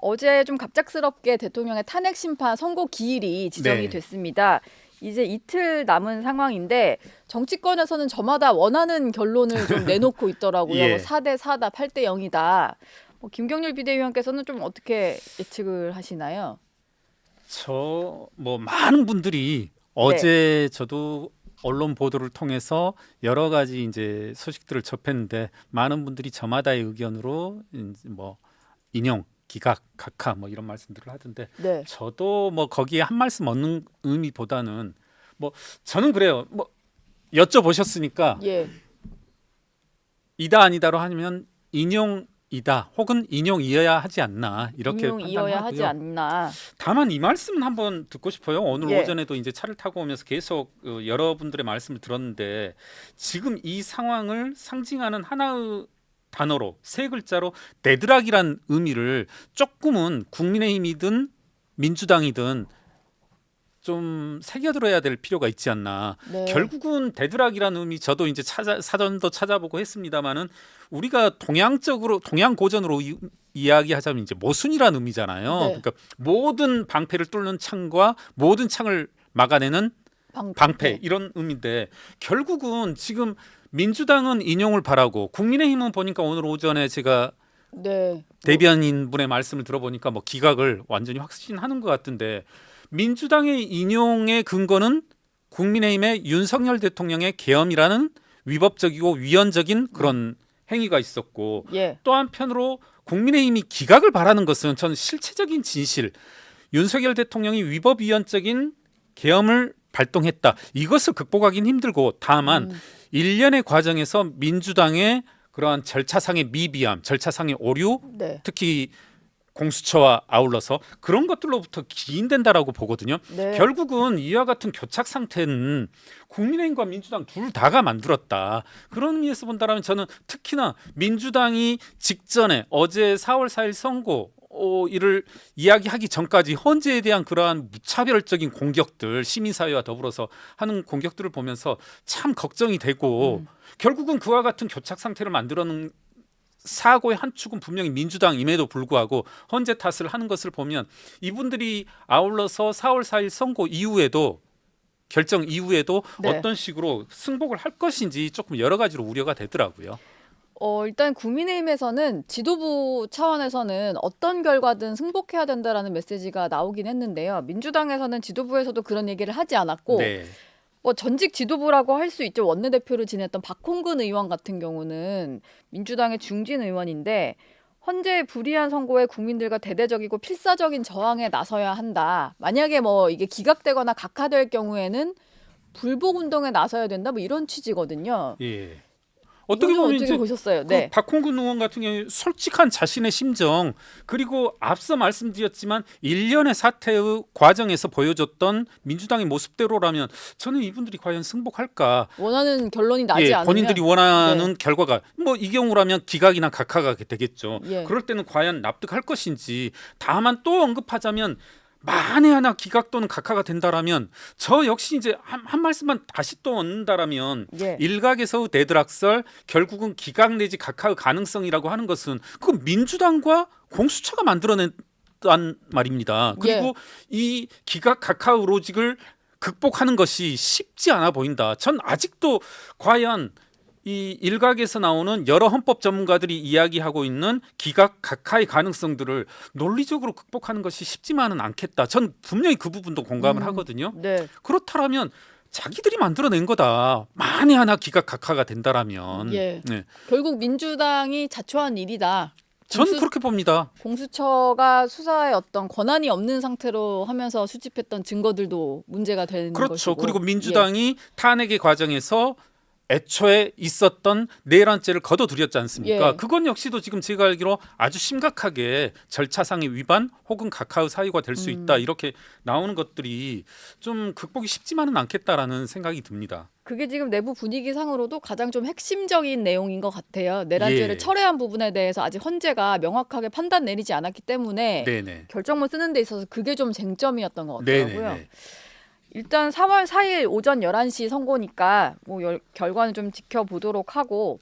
어제 좀 갑작스럽게 대통령의 탄핵 심판 선고 기일이 지정이 네. 됐습니다. 이제 이틀 남은 상황인데 정치권에서는 저마다 원하는 결론을 좀 내놓고 있더라고요. 예. 뭐 4대 4다, 8대 0이다. 김경률 비대위원께서는 좀 어떻게 예측을 하시나요? 저 뭐 많은 분들이 네. 어제 저도 언론 보도를 통해서 여러 가지 이제 소식들을 접했는데 많은 분들이 저마다의 의견으로 이제 뭐 인용, 기각, 각하 뭐 이런 말씀들을 하던데 네. 저도 뭐 거기에 한 말씀 얻는 의미보다는 뭐 저는 그래요. 뭐 여쭤보셨으니까 예. 이다 아니다로 하면 인용이다 혹은 인용이어야 하지 않나 이렇게 인용이어야 하지 판단하고요. 않나. 다만 이 말씀은 한번 듣고 싶어요. 오늘 예. 오전에도 이제 차를 타고 오면서 계속 여러분들의 말씀을 들었는데 지금 이 상황을 상징하는 하나의 단어로 세 글자로 대드락이란 의미를 조금은 국민의힘이든 민주당이든 좀 새겨들어야 될 필요가 있지 않나. 네. 결국은 대드락이라는 의미 저도 이제 사전도 찾아보고 했습니다만은 우리가 동양적으로 동양 고전으로 이야기하자면 이제 모순이라는 의미잖아요. 네. 그러니까 모든 방패를 뚫는 창과 모든 창을 막아내는 방패 이런 의미인데 결국은 지금 민주당은 인용을 바라고 국민의힘은 보니까 오늘 오전에 제가 네. 대변인 분의 말씀을 들어보니까 뭐 기각을 완전히 확신하는 것 같은데 민주당의 인용의 근거는 국민의힘의 윤석열 대통령의 계엄이라는 위법적이고 위헌적인 그런 행위가 있었고 예. 또 한편으로 국민의힘이 기각을 바라는 것은 저는 실체적인 진실 윤석열 대통령이 위법 위헌적인 계엄을 발동했다. 이것을 극복하기는 힘들고 다만 일련의 과정에서 민주당의 그러한 절차상의 미비함, 절차상의 오류, 네. 특히 공수처와 아울러서 그런 것들로부터 기인된다라고 보거든요. 네. 결국은 이와 같은 교착 상태는 국민의힘과 민주당 둘 다가 만들었다. 그런 의미에서 본다면 저는 특히나 민주당이 직전에 어제 4월 4일 선고 이를 이야기하기 전까지 헌재에 대한 그러한 무차별적인 공격들 시민사회와 더불어서 하는 공격들을 보면서 참 걱정이 되고 결국은 그와 같은 교착 상태를 만들어는 사고의 한 축은 분명히 민주당임에도 불구하고 헌재 탓을 하는 것을 보면 이분들이 아울러서 4월 4일 선고 이후에도 결정 이후에도 네. 어떤 식으로 승복을 할 것인지 조금 여러 가지로 우려가 되더라고요. 일단 국민의힘에서는 지도부 차원에서는 어떤 결과든 승복해야 된다라는 메시지가 나오긴 했는데요. 민주당에서는 지도부에서도 그런 얘기를 하지 않았고 네. 전직 지도부라고 할 수 있죠. 원내대표를 지냈던 박홍근 의원 같은 경우는 민주당의 중진 의원인데 헌재의 불이한 선고에 국민들과 대대적이고 필사적인 저항에 나서야 한다. 만약에 이게 기각되거나 각하될 경우에는 불복 운동에 나서야 된다. 이런 취지거든요. 예. 어떻게 이거는 보면 어떻게 이제 보셨어요? 그 네. 박홍근 의원 같은 경우에 솔직한 자신의 심정 그리고 앞서 말씀드렸지만 일련의 사태의 과정에서 보여줬던 민주당의 모습대로라면 저는 이분들이 과연 승복할까? 원하는 결론이 나지 않으면 본인들이 원하는 결과가 이 경우라면 기각이나 각하가 되겠죠. 예. 그럴 때는 과연 납득할 것인지 다만 또 언급하자면 만에 하나 기각 또는 각하가 된다라면 저 역시 이제 한 말씀만 다시 또 얻는다라면 예. 일각에서의 대드락설 결국은 기각 내지 각하의 가능성이라고 하는 것은 그 민주당과 공수처가 만들어냈단 말입니다. 그리고 이 기각 각하의 로직을 극복하는 것이 쉽지 않아 보인다. 전 아직도 과연 이 일각에서 나오는 여러 헌법 전문가들이 이야기하고 있는 기각 각하의 가능성들을 논리적으로 극복하는 것이 쉽지만은 않겠다. 전 분명히 그 부분도 공감을 하거든요. 네. 그렇다면 자기들이 만들어낸 거다. 만에 하나 기각 각하가 된다라면 예. 결국 민주당이 자초한 일이다. 전 그렇게 봅니다. 공수처가 수사에 어떤 권한이 없는 상태로 하면서 수집했던 증거들도 문제가 되는 그렇죠. 것이고. 그리고 민주당이 탄핵의 과정에서 애초에 있었던 내란죄를 거둬들였지 않습니까? 그건 역시도 지금 제가 알기로 아주 심각하게 절차상의 위반 혹은 각하의 사유가 될 수 있다. 이렇게 나오는 것들이 좀 극복이 쉽지만은 않겠다라는 생각이 듭니다. 그게 지금 내부 분위기 상으로도 가장 좀 핵심적인 내용인 것 같아요. 내란죄를 철회한 부분에 대해서 아직 헌재가 명확하게 판단 내리지 않았기 때문에 결정문 쓰는 데 있어서 그게 좀 쟁점이었던 것 같더라고요. 일단 4월 4일 오전 11시 선고니까 결과는 좀 지켜보도록 하고